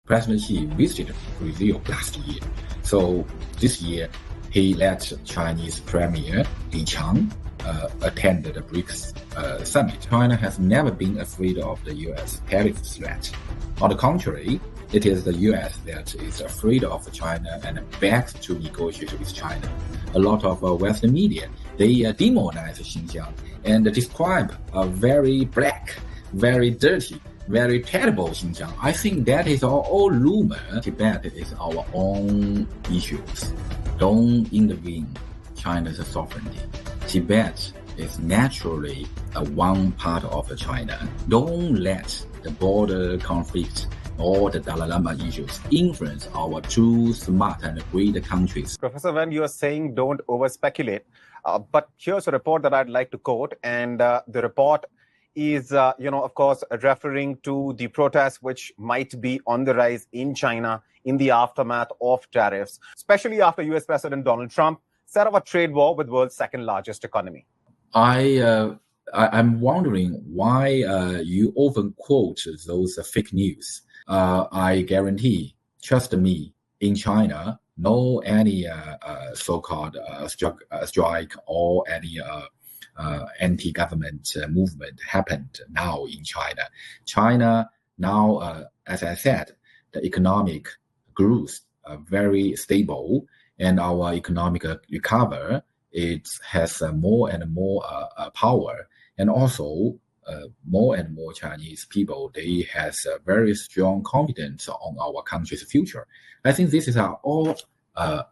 President Xi visited Brazil last year. So this year, he let Chinese Premier Li Qiang attend the BRICS summit. China has never been afraid of the U.S. tariff threat. On the contrary, it is the U.S. that is afraid of China and begs to negotiate with China. A lot of Western media, they demonize Xinjiang and describe a very black, very dirty, very terrible Xinjiang. I think that is all rumor. Tibet is our own issues. Don't intervene China's sovereignty. Tibet is naturally one part of China. Don't let the border conflict or the Dalai Lama issues influence our two smart and great countries. Professor Wen, you are saying don't over-speculate. But here's a report that I'd like to quote. And the report is, of course, referring to the protests which might be on the rise in China in the aftermath of tariffs, especially after U.S. President Donald Trump set up a trade war with the world's second largest economy. I'm wondering why you often quote those fake news. I guarantee, trust me, in China, no any so-called strike or any anti-government movement happened now in China. China now, as I said, the economic growth very stable, and our economic recovery, it has more and more power, and also more and more Chinese people, they has very strong confidence on our country's future. I think this is all the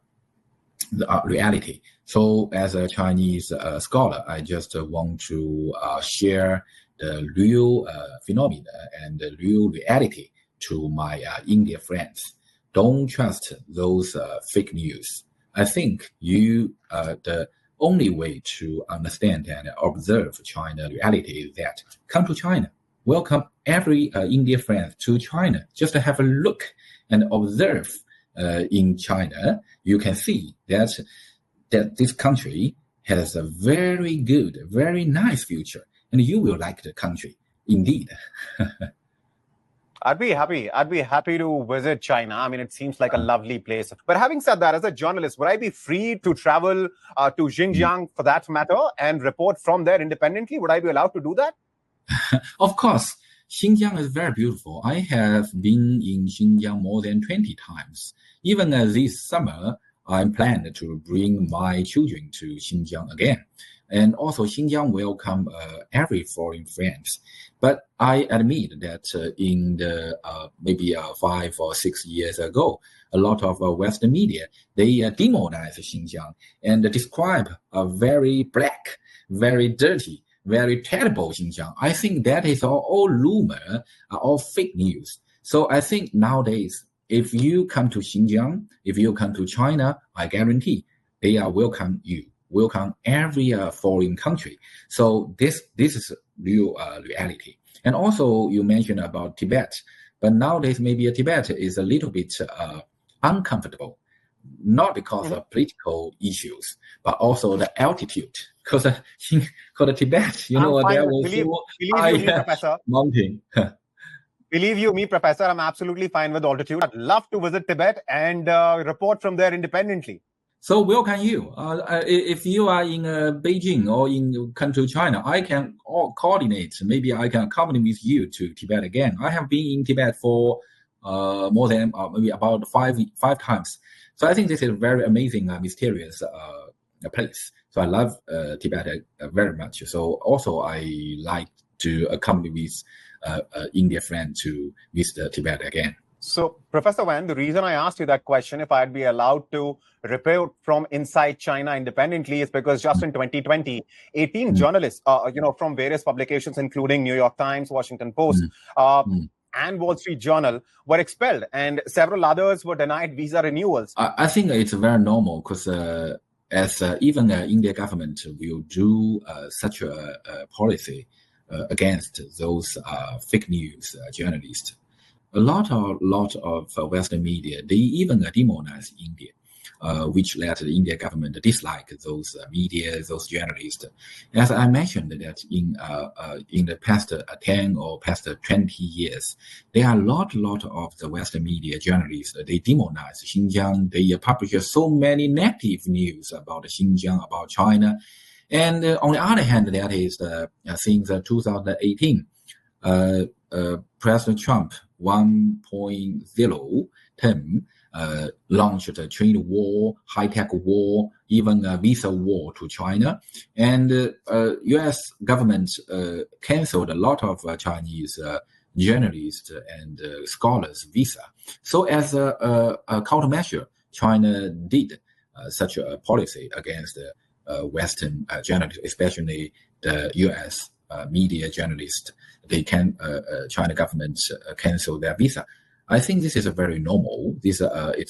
reality. So as a Chinese scholar, I just want to share the real phenomena and the real reality to my Indian friends. Don't trust those fake news. I think the only way to understand and observe China reality is that come to China. Welcome every Indian friend to China. Just have a look and observe in China. You can see that this country has a very good, very nice future, and you will like the country indeed. I'd be happy to visit China. I mean, it seems like a lovely place. But having said that, as a journalist, would I be free to travel to Xinjiang for that matter and report from there independently? Would I be allowed to do that? Of course. Xinjiang is very beautiful. I have been in Xinjiang more than 20 times. Even this summer, I'm planned to bring my children to Xinjiang again. And also Xinjiang welcome every foreign friends. But I admit that in the maybe 5 or 6 years ago, a lot of Western media, they demonize Xinjiang and describe a very black, very dirty, very terrible Xinjiang. I think that is all rumor, all fake news. So I think nowadays, if you come to Xinjiang, if you come to China, I guarantee they are welcome you. Welcome every foreign country. So this is real reality. And also you mentioned about Tibet, but nowadays maybe Tibet is a little bit uncomfortable, not because of political issues, but also the altitude. Because Tibet, there was high mountain. Believe you me, Professor, I'm absolutely fine with altitude. I'd love to visit Tibet and report from there independently. So welcome you. If you are in Beijing or come to China, I can coordinate. Maybe I can accompany with you to Tibet again. I have been in Tibet for more than maybe about five times. So I think this is a very amazing, mysterious place. So I love Tibet very much. So also I like to accompany with Indian friend to visit Tibet again. So, Professor Wen, the reason I asked you that question, if I'd be allowed to report from inside China independently, is because just in 2020, 18 journalists, from various publications, including New York Times, Washington Post, and Wall Street Journal, were expelled, and several others were denied visa renewals. I think it's very normal because as even Indian government will do such a policy against those fake news journalists. A lot of Western media, they even demonize India. which led the Indian government to dislike those media, those journalists. As I mentioned that in the past 10 or past 20 years, there are a lot of the Western media journalists. They demonize Xinjiang. They publish so many negative news about Xinjiang, about China. And on the other hand, that is since 2018, President Trump 1.0 term launched a trade war, high-tech war, even a visa war to China. And U.S. government canceled a lot of Chinese journalists and scholars' visa. So as a countermeasure, China did such a policy against Western journalists, especially the U.S. Media journalists. They can China government cancel their visa. I think this is a very normal. It's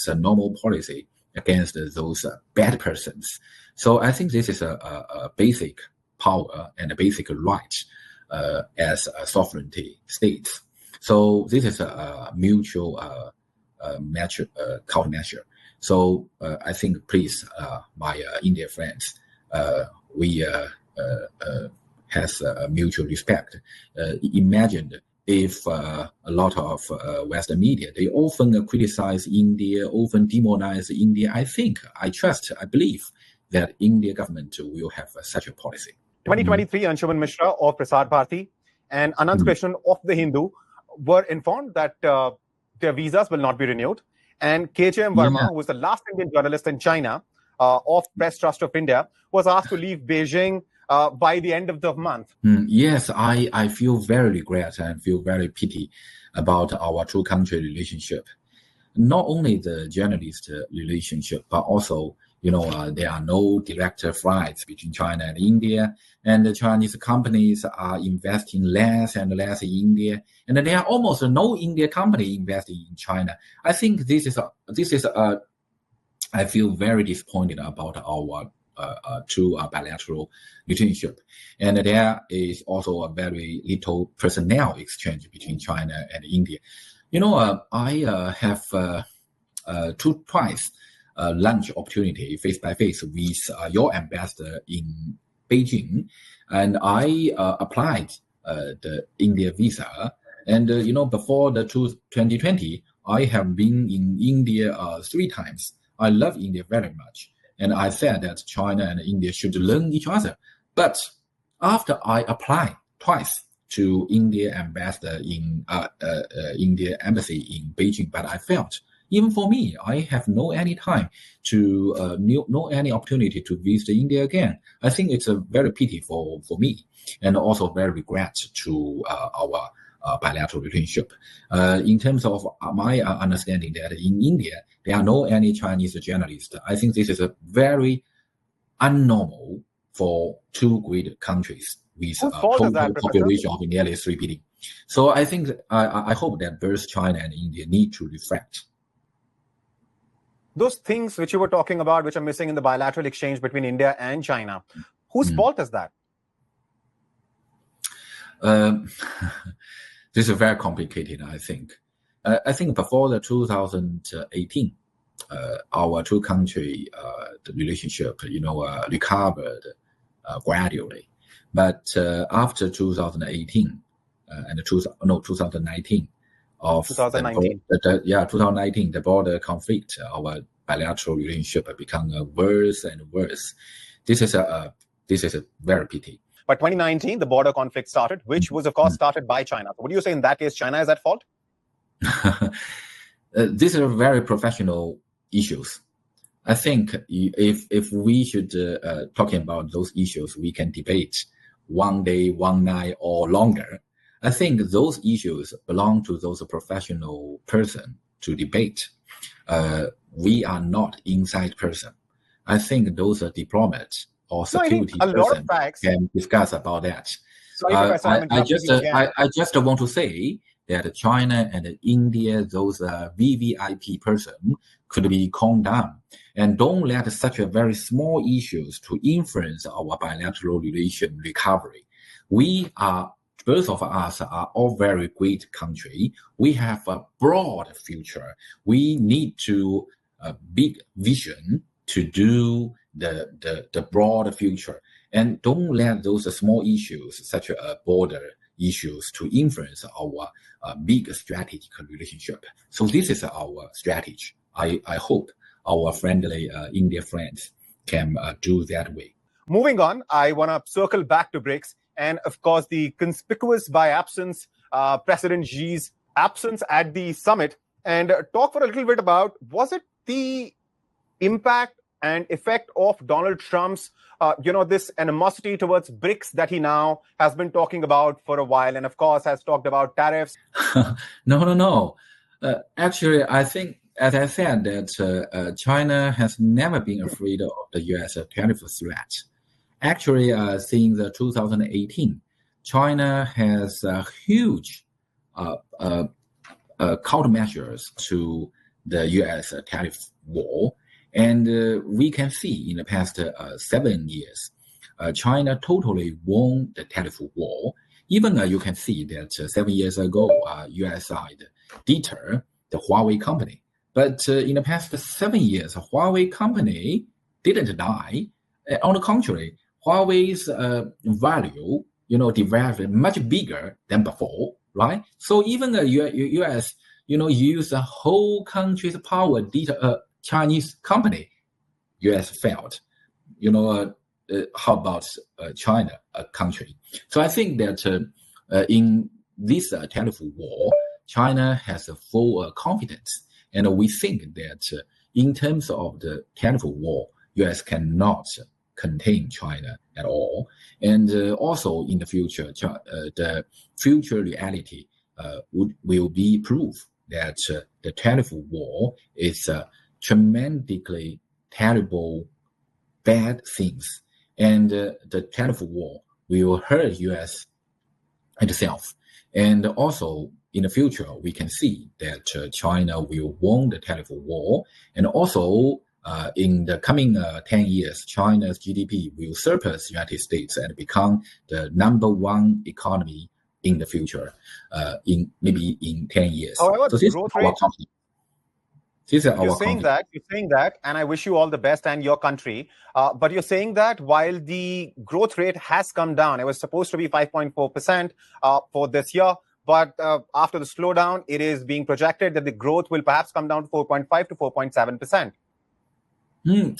a normal policy against those bad persons. So I think this is a basic power and a basic right as a sovereignty states. So this is a mutual countermeasure. So I think, please, my Indian friends, we has mutual respect. Imagine if a lot of Western media, they often criticize India, often demonize India. I believe that India government will have such a policy. 2023, Anshuman Mishra of Prasar Bharati and Anand Krishnan of The Hindu were informed that their visas will not be renewed. And KJM Verma, who was the last Indian journalist in China of Press Trust of India, was asked to leave Beijing by the end of the month. Yes, I feel very regret and feel very pity about our two country relationship. Not only the journalist relationship, but also, there are no direct flights between China and India, and the Chinese companies are investing less and less in India, and there are almost no India company investing in China. I think I feel very disappointed about our to a bilateral relationship. And there is also a very little personnel exchange between China and India. I have twice lunch opportunity face by face with your ambassador in Beijing, and I applied the India visa. And before the 2020, I have been in India 3 times. I love India very much. And I said that China and India should learn each other. But after I applied twice to India ambassador in India embassy in Beijing, but I felt, even for me, I have no any time to no any opportunity to visit India again. I think it's a very pity for me, and also very regret to our bilateral relationship. In terms of my understanding that in India, there are no any Chinese journalists. I think this is a very unnormal for two great countries with a total population of nearly 3 billion. So I think I hope that both China and India need to reflect. Those things which you were talking about, which are missing in the bilateral exchange between India and China, whose fault is that? This is very complicated, I think. I think before the 2018, our two country the relationship, recovered gradually. But after 2018 and 2019, of 2019, 2019, the border conflict, our bilateral relationship become worse and worse. This is a very pity. But 2019, the border conflict started, which was, of course, started by China. Would you say in that case, China is at fault? These are very professional issues. I think if we should talking about those issues, we can debate one day, one night, or longer. I think those issues belong to those professional person to debate. We are not inside person. I think those are diplomats or security person can discuss about that. I just want to say that China and India, those VVIP person, could be calmed down and don't let such a very small issues to influence our bilateral relation recovery. Both of us are all very great country. We have a broad future. We need to big vision to do the broad future, and don't let those small issues such as border issues to influence our big strategic relationship. So this is our strategy. I hope our friendly India friends can do that way. Moving on, I want to circle back to BRICS and, of course, the conspicuous by absence, President Xi's absence at the summit, and talk for a little bit about, was it the impact and effect of Donald Trump's, this animosity towards BRICS that he now has been talking about for a while, and of course has talked about tariffs? No. Actually, I think, as I said, that China has never been afraid of the U.S. tariff threat. Actually, since 2018, China has huge countermeasures to the U.S. tariff war. And we can see in the past 7 years, China totally won the tariff war. Even you can see that 7 years ago, U.S. side deter the Huawei company. But in the past 7 years, Huawei company didn't die. On the contrary, Huawei's value, developed much bigger than before, right? So even the U.S., use the whole country's power deter Chinese company, U.S. failed. How about China, a country? So I think that in this tariff war, China has full confidence. And we think that in terms of the tariff war, U.S. cannot contain China at all. And also in the future, the future reality will be proof that the tariff war is tremendously terrible, bad things. And the tariff war will hurt U.S. itself. And also in the future, we can see that China will win the tariff war. And also in the coming 10 years, China's GDP will surpass the United States and become the #1 economy in the future, maybe in 10 years. However, so this growth is our rate, confidence. you're saying that, and I wish you all the best and your country. But you're saying that while the growth rate has come down, it was supposed to be 5.4% for this year. But after the slowdown, it is being projected that the growth will perhaps come down to 4.5 to 4.7%.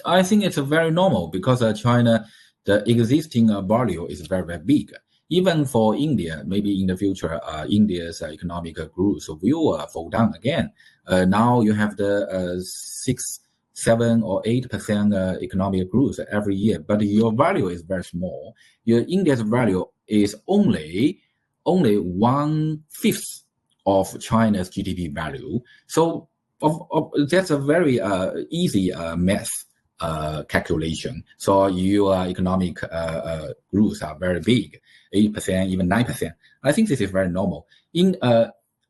I think it's very normal because China, the existing value is very, very big. Even for India, maybe in the future, India's economic growth will fall down again. Now you have the 6, 7, or 8% economic growth every year, but your value is very small. Your India's value is only 1/5 of China's GDP value. So that's a very easy math calculation. So your economic growth are very big, 8%, even 9%. I think this is very normal.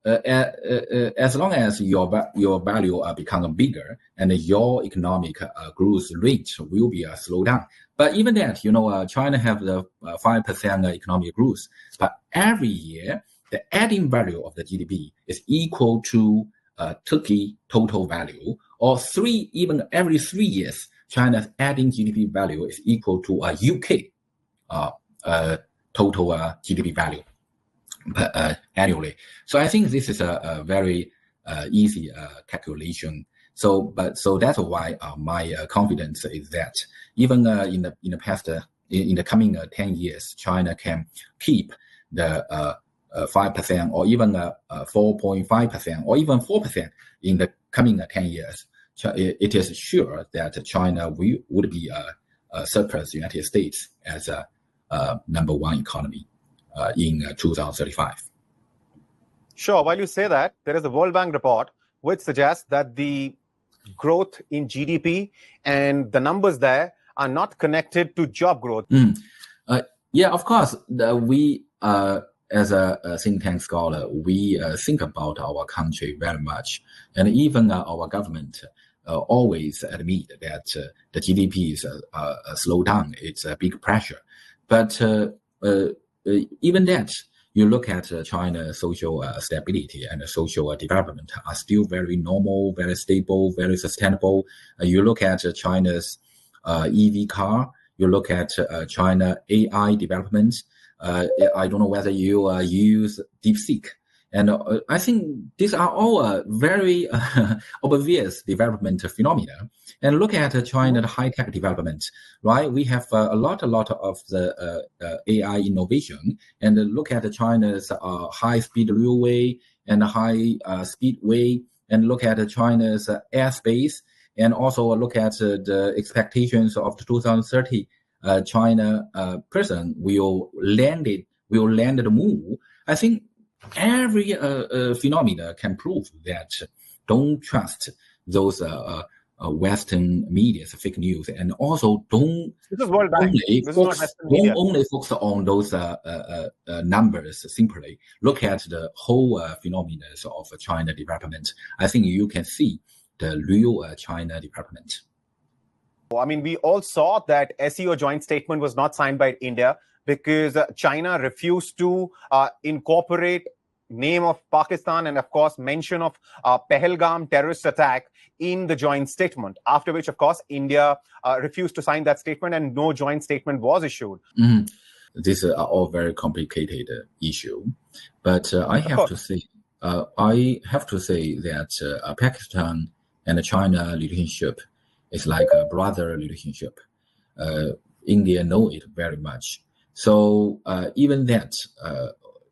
As long as your value become bigger and your economic growth rate will be slowed down. But even that, China have the 5% economic growth, but every year the adding value of the GDP is equal to Turkey total value, or even every 3 years, China's adding GDP value is equal to a UK total GDP value annually. So I think this is a very easy calculation. So that's why my confidence is that even in the past in the coming 10 years, China can keep the 5% or even 4.5% or even 4% in the coming 10 years. It is sure that China would be surpass the United States as a #1 economy in 2035. Sure. While you say that, there is a World Bank report which suggests that the growth in GDP and the numbers there are not connected to job growth. Yeah, of course. We as a think tank scholar, we think about our country very much, and even our government always admit that the GDP is slow down. It's a big pressure, but even that, you look at China's social stability and social development are still very normal, very stable, very sustainable. You look at China's EV car, you look at China AI development. I don't know whether you use DeepSeek. And I think these are all very obvious development phenomena. And look at China's high-tech development, right? We have a lot of the AI innovation. And look at China's high-speed railway and high-speedway. And look at China's airspace. And also look at the expectations of the 2030 China president will land the moon. I think every phenomena can prove that don't trust those Western media's fake news, and also don't only focus on those numbers. Simply look at the whole phenomena of China development. I think you can see the real China development. I mean, we all saw that SEO joint statement was not signed by India because China refused to incorporate name of Pakistan and, of course, mention of Pahalgam terrorist attack in the joint statement, after which, of course, India refused to sign that statement and no joint statement was issued. These are all very complicated issue, but I have to say that Pakistan and China relationship is like a brother relationship. India know it very much. So even that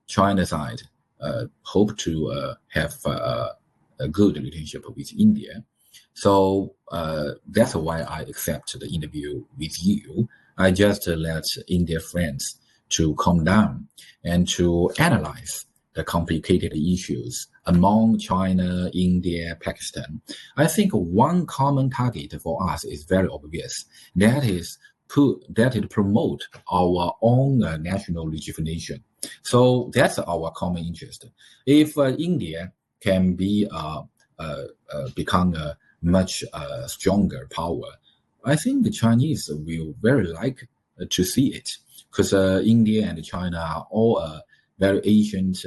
China side hope to have a good relationship with India. So that's why I accept the interview with you. I just let India friends to calm down and to analyze the complicated issues among China, India, Pakistan. I think one common target for us is very obvious. That is promote our own national rejuvenation. So that's our common interest. If India can be become a much stronger power, I think the Chinese will very like to see it, because India and China are all very ancient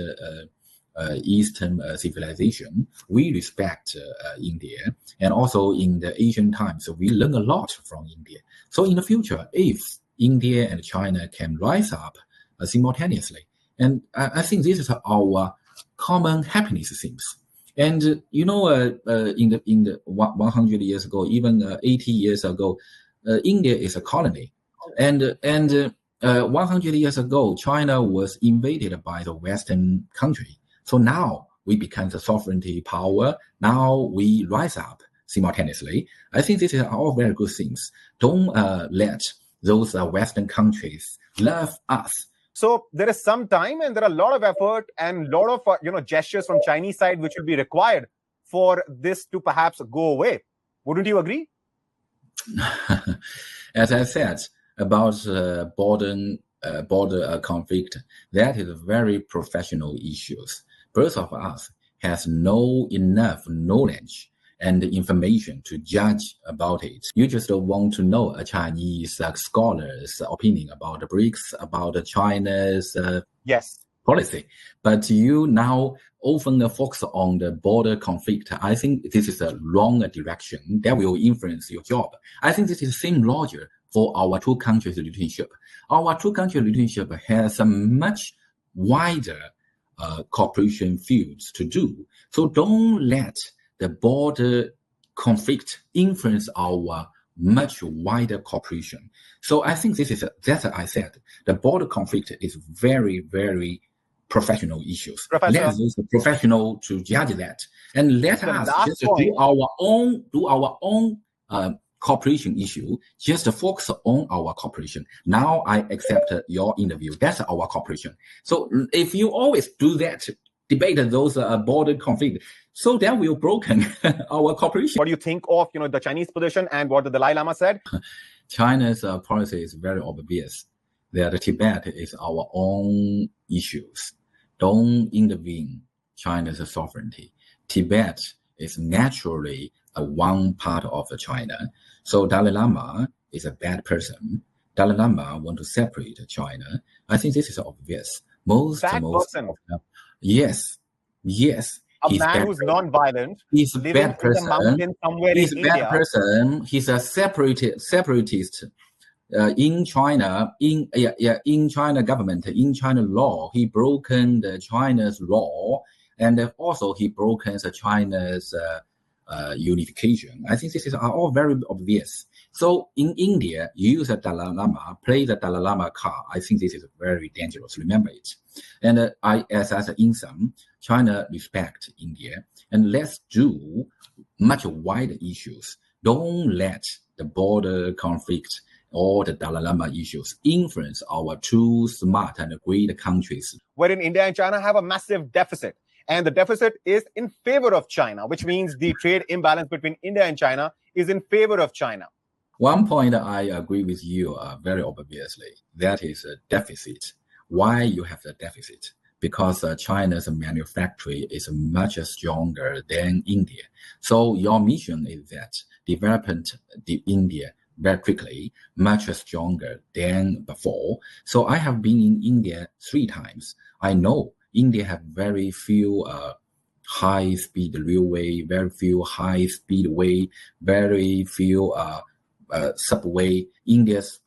Eastern civilization. We respect India, and also in the ancient times, we learn a lot from India. So in the future, if India and China can rise up simultaneously, and I think this is our common happiness things. And you know, in the 100 years ago, even 80 years ago, India is a colony, and 100 years ago, China was invaded by the Western country. So now we become the sovereignty power. Now we rise up simultaneously. I think this is all very good things. Don't let those Western countries love us. So there is some time and there are a lot of effort and a lot of gestures from Chinese side which will be required for this to perhaps go away. Wouldn't you agree? As I said about border conflict, that is very professional issues. Both of us has no enough knowledge and information to judge about it. You just want to know a Chinese scholar's opinion about the BRICS, about China's policy. But you now often focus on the border conflict. I think this is a wrong direction that will influence your job. I think this is the same logic for our two countries' relationship. Our two countries' relationship has a much wider cooperation fields to do. So don't let the border conflict influence our much wider cooperation. So I think that's what I said. The border conflict is very, very professional issues. Let those professional to judge that, and let us just do our own cooperation issue. Just focus on our cooperation. Now I accept your interview. That's our cooperation. So if you always do that, debate those border conflict, so that will broken our cooperation. What do you think of the Chinese position and what the Dalai Lama said? China's policy is very obvious. That Tibet is our own issues. Don't intervene China's sovereignty. Tibet is naturally one part of China. So Dalai Lama is a bad person. Dalai Lama want to separate China. I think this is obvious. Bad person. Yes. A man who's non-violent, He's a living bad person. in the mountains somewhere He's in a bad India. person. He's a separatist. In China, in China government, in China law, he broken the China's law, and also he broken the China's unification. I think this is all very obvious. So in India, use the Dalai Lama, play the Dalai Lama card. I think this is very dangerous. Remember it. And as in sum, China respect India, and let's do much wider issues. Don't let the border conflict or the Dalai Lama issues influence our two smart and great countries. Wherein India and China have a massive deficit. And the deficit is in favor of China, which means the trade imbalance between India and China is in favor of China. One point I agree with you very obviously, that is a deficit. Why you have the deficit? Because China's manufacturing is much stronger than India. So your mission is that development the India very quickly, much stronger than before. So I have been in India 3 times. I know India have very few high-speed railway, very few high-speed way, very few subway. India's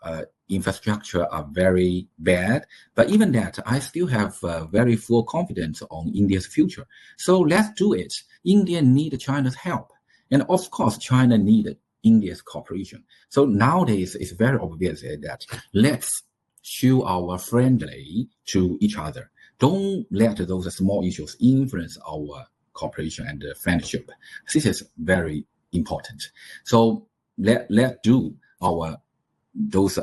infrastructure are very bad, but even that, I still have very full confidence on India's future. So let's do it. India need China's help, and of course, China need India's cooperation. So nowadays, it's very obvious that let's show our friendly to each other. Don't let those small issues influence our cooperation and friendship. This is very important. So let do those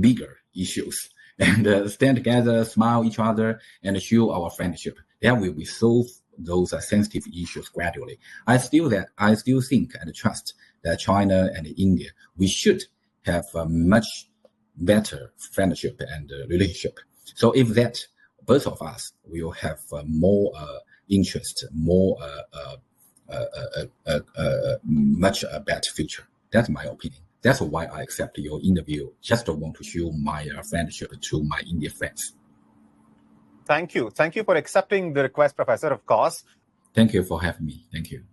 bigger issues and stand together, smile each other, and show our friendship. Then we will solve those sensitive issues gradually. I still think and trust that China and India, we should have a much better friendship and relationship. So if that, both of us will have more interest, more much better future. That's my opinion. That's why I accept your interview. Just want to show my friendship to my Indian friends. Thank you. Thank you for accepting the request, Professor, of course. Thank you for having me. Thank you.